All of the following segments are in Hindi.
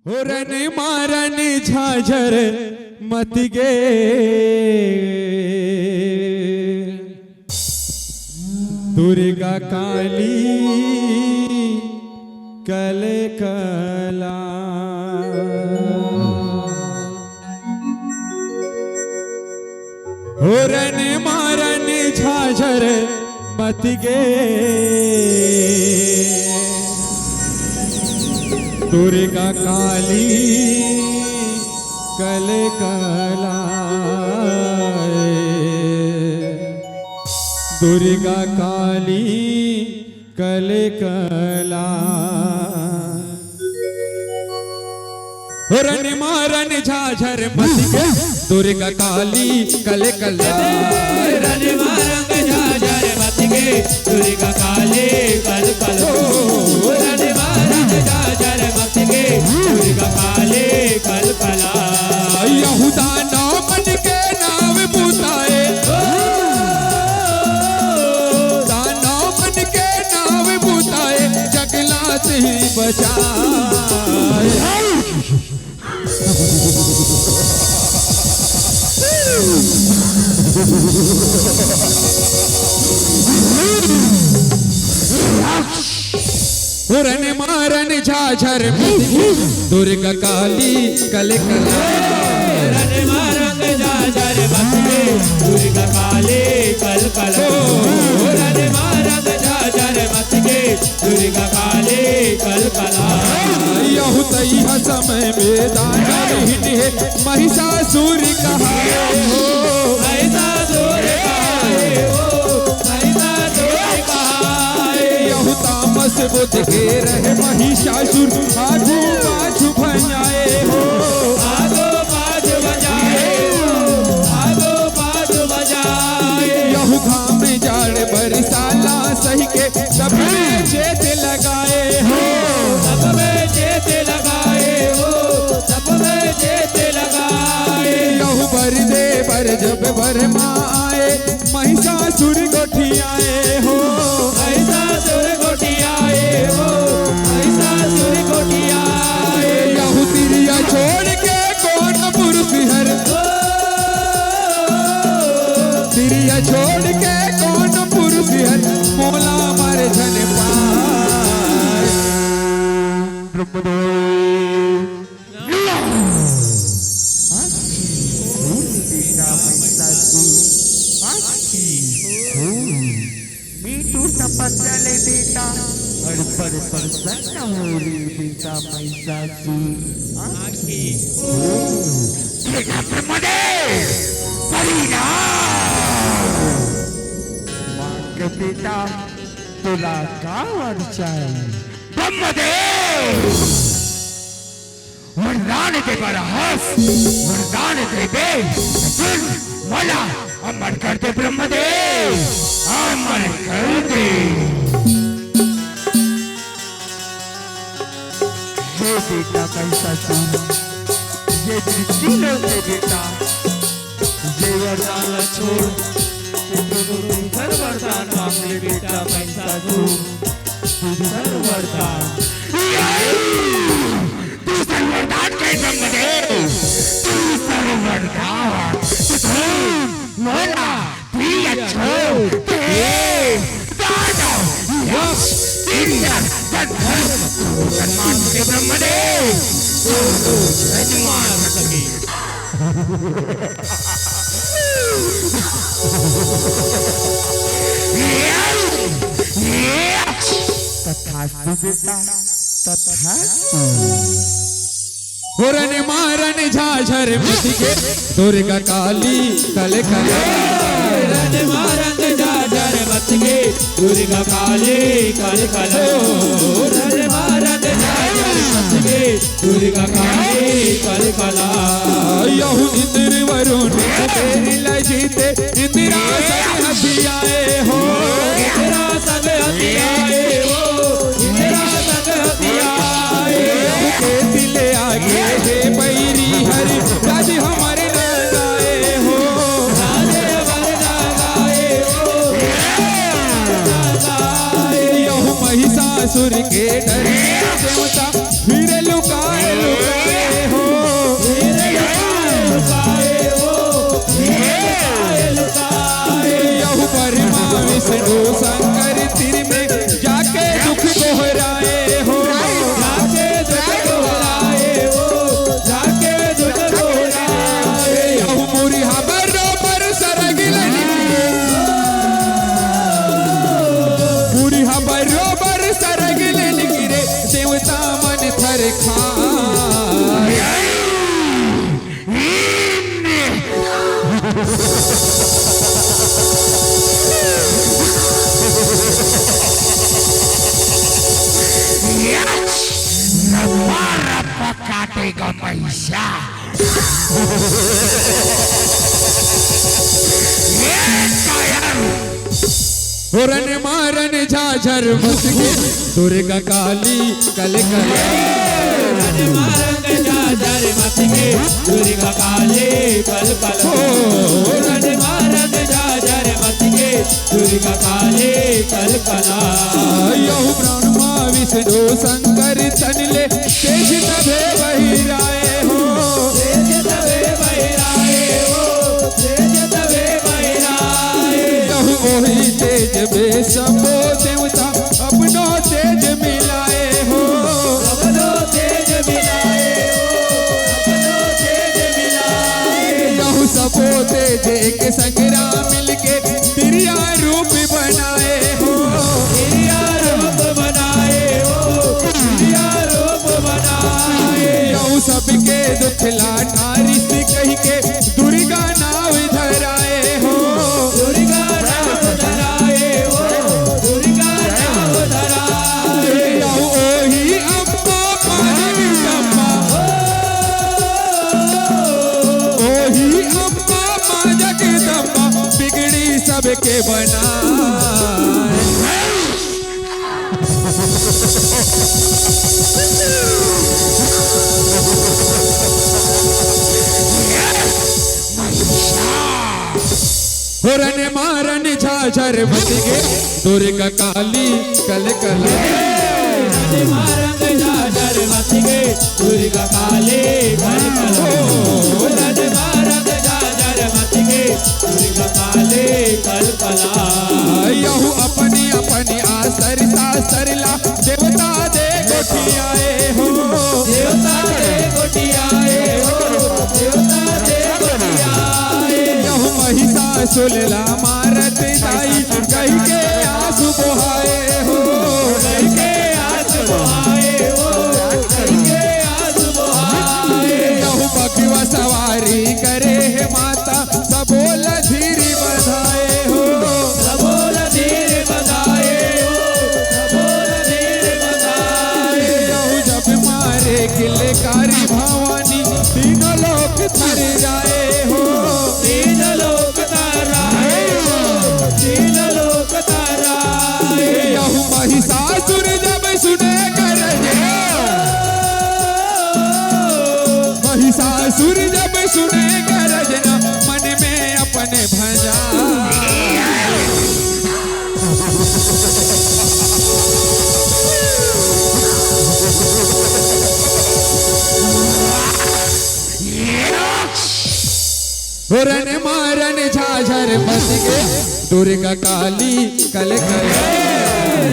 हो रन मारन झाझर मत गे दुर्गा काली कल कला हो रन मारन झाझर मत गे दुर्गा काली कल कला दुर्गा काली कल कला रन मारन झाझर मत गे दुर्गा काली कल कला रन मारन झाझर मत गे दुर्गा काली कल कला रन मारन झाझर मत गे दुर्गा काली कल कला यहूदा नामन के नाम बुताए दानवन के नाम बुताए जगला से ही बचाए रन मारन झाझर दुर्गा काली कल कला रन मारन झाझर मत गे दुर्गा काली कल कला रन मारन झाझर मत गे दुर्गा काली कल कला यहू तैहा समय में दाना नहीं है महिषासुर कहाए हो महिषासुर कहाए हो महिषासुर कहाए यहू तामस बुद्ध के रहे महिषासुर आगू पाछू भजाए हो आगो पाछ बजाए हो आगो पाछ बजाए यहू घाम में जाड़ बरसाला सही के सब में चेत लगाए हो सब में चेत लगाए हो सब में चेत लगाए यहू बर दे बर जब बरमा आए महिषासुर गोठियाए हो महिषासुर गोठियाए हो महिषासुर गोठियाए यहू तिरिया छोड़ के कौन पुरुष हर तिरिया छोड़ के कौन पुरुष हर मोला मर झन पाए मीठू तपस्या ले बेटा पर प्रसन्न हो रे बेटा महिषासुर आखी बेटा ब्रह्मदेव मांग बेटा तुला का वरचाय ब्रह्मदेव वरदान दे बरहस वरदान दे बे सुन मला अमर कर दे ब्रह्मदेव अमर कर दे हे बेटा महिषासुर ये तीनों से बेटा ये वरदान छोड़ हर वरदान मांग ले बेटा महिषासुर हर वरदान तू सर्ववरदान के ब्रह्मदेव तू सर्ववरदान मोला प्रिय छोड़ दानव यक्ष इंद्र गंधर्व सम्मान के ब्रह्मदेव यजमान सके तथास्तु बेटा तथास्तु रन मारन झाझर मत गे दुर्गा काली कल कला रन मारन झाझर मत गे दुर्गा काली कल कला रन मारन झाझर मत गे दुर्गा काली कल कला यहू इंद्र वरुण तेरी लजीते इंदिरा सब हथियाए हो इंदिरा सब हथियाए हो इंदिरा सब हथियाए के दिल आगे हे बैरी हरि राज हमारे लगाए हो राजे वरदा गाए हो यहू महिषासुर के डर देवता फिर लुकाए लुकाए देगा महिषा। ये कायर रन मारन झाझर मच के दुर्गा काली कल कल रन मारन झाझर मच के दुर्गा काली कल कल रन मारन झाझर मच के दुर्गा काली कल कला यहु ब्रह्मा विष्णु शंकर तनले तेज तबे बहिराए हो तेज तबे बहिराए हो तेज तबे बहिराए यहु वही तेज बे सबो देवता अपनो तेज मिलाए हो अपनो तेज मिलाए हो अपनो तेज मिलाए यहु सबो तेज एक संग्राम मिलके तिरिया रूप बनाए हो तिरिया रूप बनाए हो तिरिया रूप बनाए यहु सबके दुख लाटा ऋषि कह के दुर्गा नाव धराए हो दुर्गा नाम धराए हो दुर्गा नाम धराए यहु ओही अम्मा जगदम्बा ओही अम्मा माँ जगदम्बा बिगड़ी सबके बना रन मारन झाझर मच के दुर्गा काली कल कल रन मारन झाझर मच के दुर्गा काली कल कल रन मारन झाझर मच के दुर्गा काली कल कला यहु अपनी अपनी आसर सासरला देवता दे गोठियाए हो देवता दे गोटियाए हो देवता दे गोटियाए यहु महिषासुरला मारत दाई कह के आंसू बहाए हो कह के आंसू बहाए हो कह के आंसू बहाए यहु बकवा सवारी करे है माता सबोल धीरी बधाए हो सबोल धीर बधाए हो सबोल धीर बधाए यहु जब मारे किलकारी भवानी तीनों लोक थर जाए हो तीन लोक ताराए हो तीन लोक ताराए यहु महिषासुर जब सुने गरजे महिषासुर जब सुने गरजना मन में अपने भजा रन मारन झाझर मच के दुर्गा काली कल कल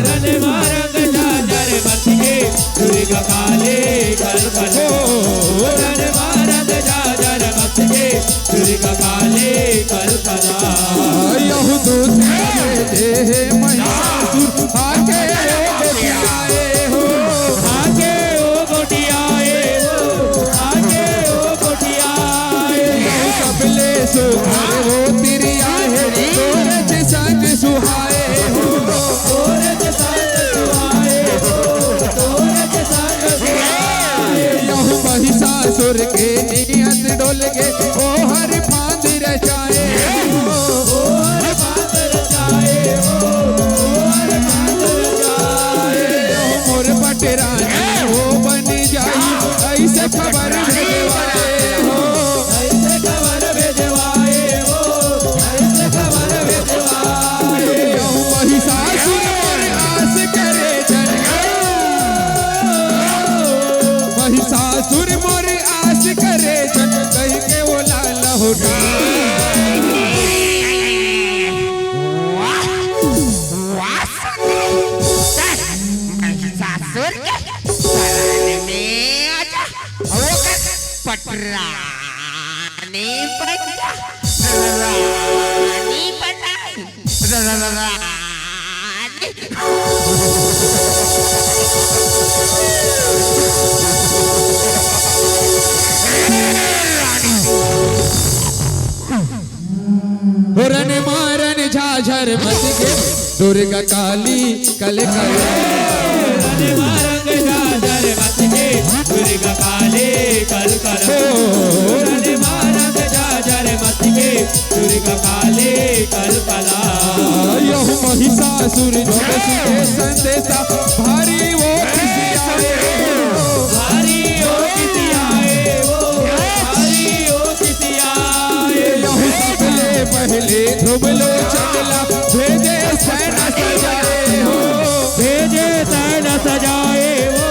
रन मारन झाझर मच के दुर्गा काली कल कल रन मारन झाझर मच के दुर्गा काली कल कला यहु दूसरे दे महिषासुर आके गोठियाए हो आगे ओ गोटियाए हो आगे ओ गोटियाए यहु सबले सुधर वो तिरिया है सूरज संग सुहाए हो सूरज संग सुहाए हो सूरज संग सुहाए यहु महिषासुर के नियत डोल के ओ हर फांद रचाए हो और बादल जाए हो और बादल जाए यहु मोर पटरानी हो बन जाई ऐसे खबर भेजवाए हो ऐसे खबर भेजवाए हो ऐसे खबर भेजवाए यहु महिषासुर मोर आस करे जन महिषासुर मोर आस करे जन कह के वो लाल होटा महिषासुर के शरण में आजा होकर पटरानी बन जा रानी बनाई रानी रन मारन झाझर मच के दुर्गा काली कल कल रन मारन झाझर मच के दुर्गा काली कल रन मारंग जाजर मच के दुर्गा काली कल कला यहु महिषासुर जो सुने संदेशा भारी वो खिसियाए भारी ओ किसियाए वो भारी ओ किसियाए यहु सबले पहले ध्रुव लोचनला भेजे सेना सजाए हो भेजे सैन सजाए वो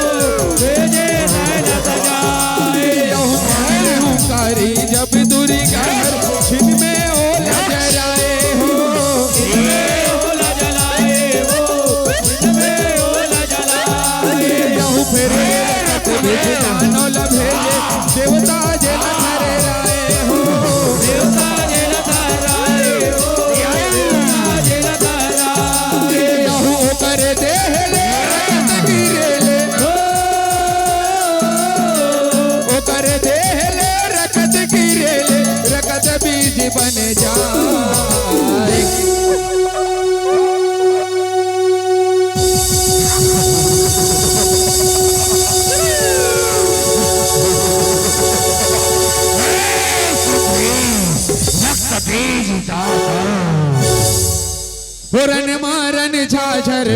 भेजे सैन सजाए यहु हुंकारी जब दुर्गा छिन में ओला जराए हो इनमें ओला जलाए वो इनमें ओला जलाए यहु फिर दानो भेजे देवता जल धरे राय हो देवता जल धराए हो देवता जल धराए यहु कर देहले रकत गिरेले ओ कर देहले रकत गिरेले रकत बीज बन जाए पुरन मारन झाझर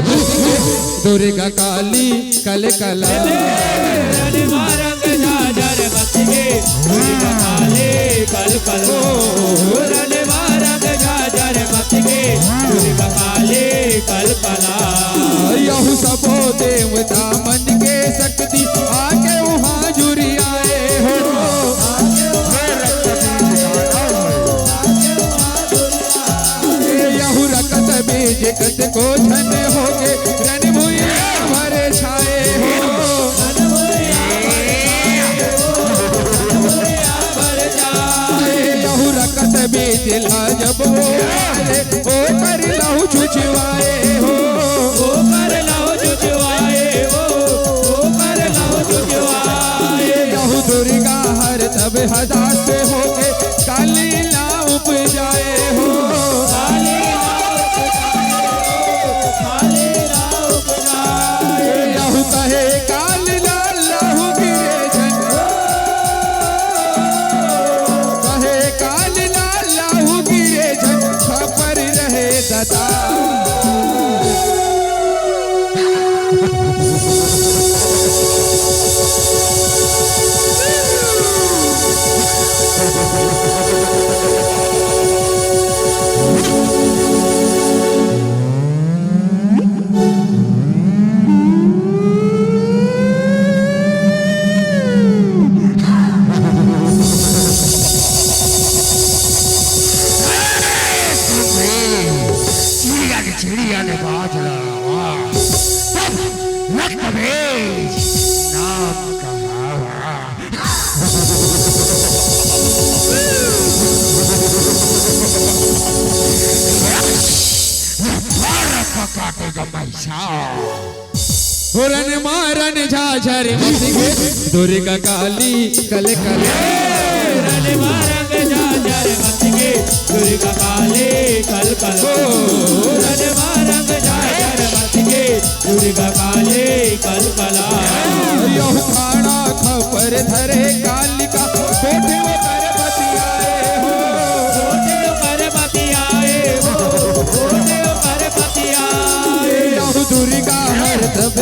दुर्गा काली कल कला रन मारंग जाजर मच के दुर्गा काली कल कला रन मारंग जाजर मच के दुर्गा काली कल कला यहु सबो देवता मन के शक्ति आके वहाँ जुरी आए हो यहु रकत बीज कत को धन होगे रन भुइया भरे छाए हो यहु रकत बीज ला जब हो ओ कर लहु छुछवाए हो ओ कर लाओ जुजवाए ओ कर लाओ जुजवाए यहु दुर्गा हर तब हदास होके काली ना उपजाए हो काली राव बजाए यहु कहे काल लाल लहु गिरे जन कहे काल लाल लहु गिरे जन खबर रहे दता चिड़िया ने बाज रहा रक्त बीज नाम कहा काटेगा महिषा पुरन मारन झाझर मच के दुर्गा काली कल कल रन मारंग जाजर मच के दुर्गा काली कल कल रन मारंग जाजर मच के दुर्गा काली कल कला यहु खाना खबर धरे कालिका कोठे में कर बतियाए हो कोटे पर बतियाए हो कोटे पर बतियाए यहु दुर्गा हर तब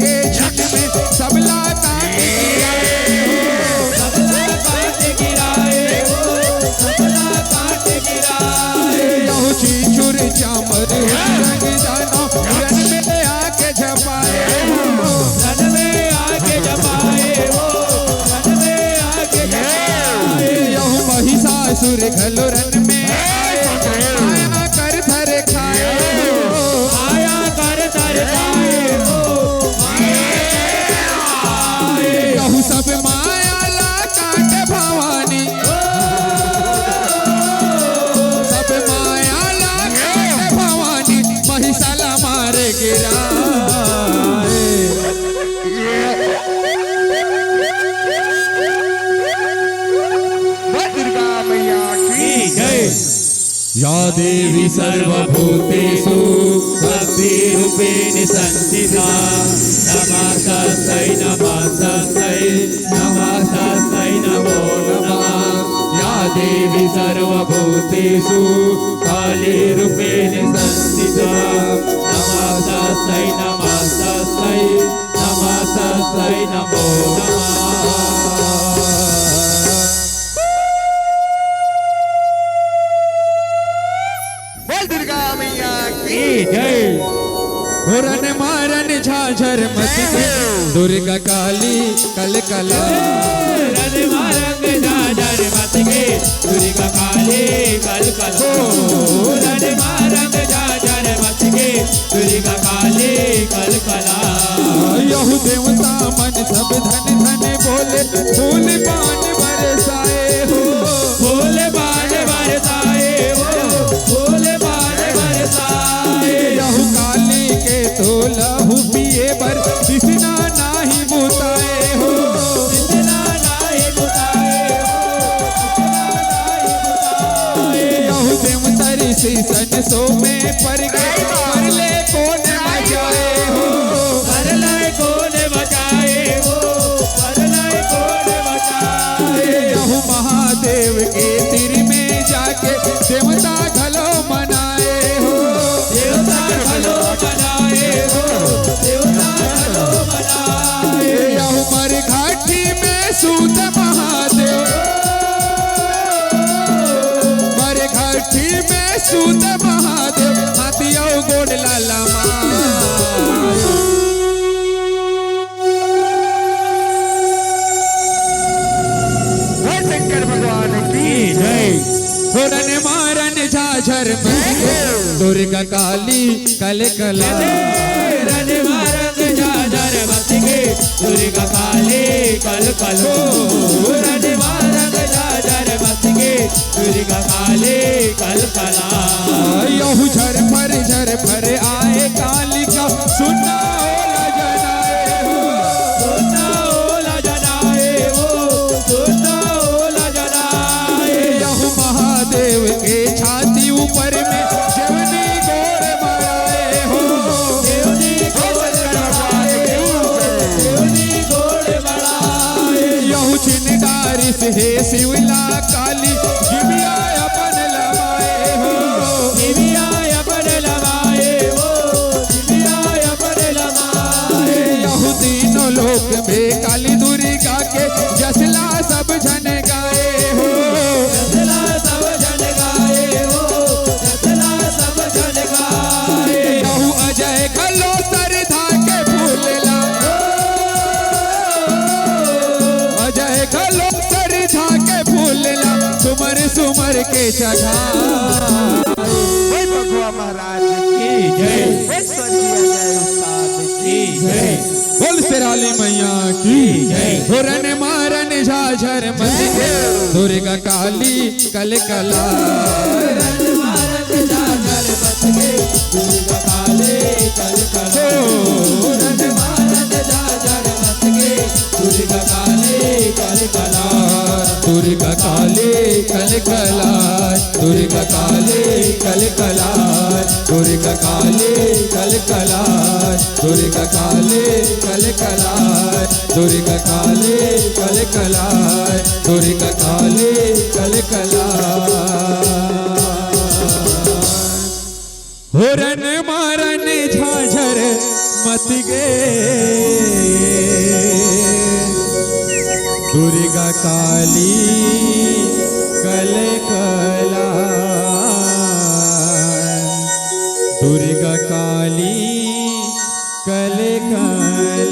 के छठ में सबला काट गिराए हो सबला काट गिराए हो सबला काट गिराए यहु चीचुर चामर रंग दानो रन में आके झपाए हो रन में आके जपाए हो रन में आके जपाए यहु महिषासुर घलो रन में आया कर थर खाए हो आया कर तर खाए हो यहु सब माया ला काट भवानी सब माया ला काट भवानी महिषाला मार गिरा दुर्गा मैया की जय या देवी सर्वभूतेषु भक्तिरूपेण संस्थिता नमस्तस्यै नमस्तस्यै नमस्तस्यै नमः रूपेषु काले रूपेण संस्थिता नमस्तस्यै नमस्तस्यै नमस्तस्यै नमो नमः। बोल दुर्गा मैया की जय। रन मारन झाझर मच के दुर्गा काली कलकला रन मारंग झाझर मच के दुर्गा काली कलकला रन मारंग झाझर मच के दुर्गा काली कलकला यहु देवता मन सब धन धन बोले फूल पान बरसाए हो फूल बाण बरसाए हो फूल बाण बरसाए यहु काली के तो लहू पिए बर किसना नाही बुताए हो इतना नाई बुताए हो यहु देवतरी सन सो में पर गए पर ले कौन बजाए हो परलय कौन बचाए हो परलय कौन बचाए यहु महादेव के तिर में जाके देवता घलो मनाए हो देवता भलो बनाए हो देवता भलो बनाए यहु मर घाटी में सूत महादेव मर घाटी में सूत महादेव हाथियों गोड़ लाला बोल शंकर भगवान की जय रन मारन झाझर दुर्गा काली कलकला रन मारंग झाझर मच के दुर्गा काली कलकलो रन मारंग झाझर मच के दुर्गा काली कलकला यहु झर फर आए कालिका सुना ओला जनाए हो सोना ओला जनाए हो सोना ओला जनाए यहु महादेव के छाती ऊपर में जवनी गोर मराए हो देवनी गोड़ बढ़ाए हो देवनी गोड़ बढ़ाए यहु छिनदारी से हे शिवला काली जिबिया अपन लमाए हो दिव्या अपन लगाए हो दिव्या अपन लगाए यहु तीनों लोक में काली दुर्गा के जसला सब जन गाए हो जसला सब जन गाए हो जसला सब जन गाए यहु अजय खलो सरधा के फूलला अजय खलो सरधा के फूलला सुमर सुमर के चढ़ा बोल भगवा महाराज की जय बोल स्वर्गीय जय उस्ताद की जय बोल शेराली मैया की जय। रन मारन झाझर मच के दुर्गा काली कलकला रन मारंग झाझर मच के दुर्गा काली कलकला रन मारंग झाझर मच के दुर्गा काली कलकला दुर्गा काली कलकला दुर्गा काली कलकला दुर्गा काली कलकला दुर्गा काली कलकला दुर्गा काली कलकला दुर्गा काली कलकला रन मारन झाझर मत गे दुर्गा काली कलकला दुर्गा काली कलकला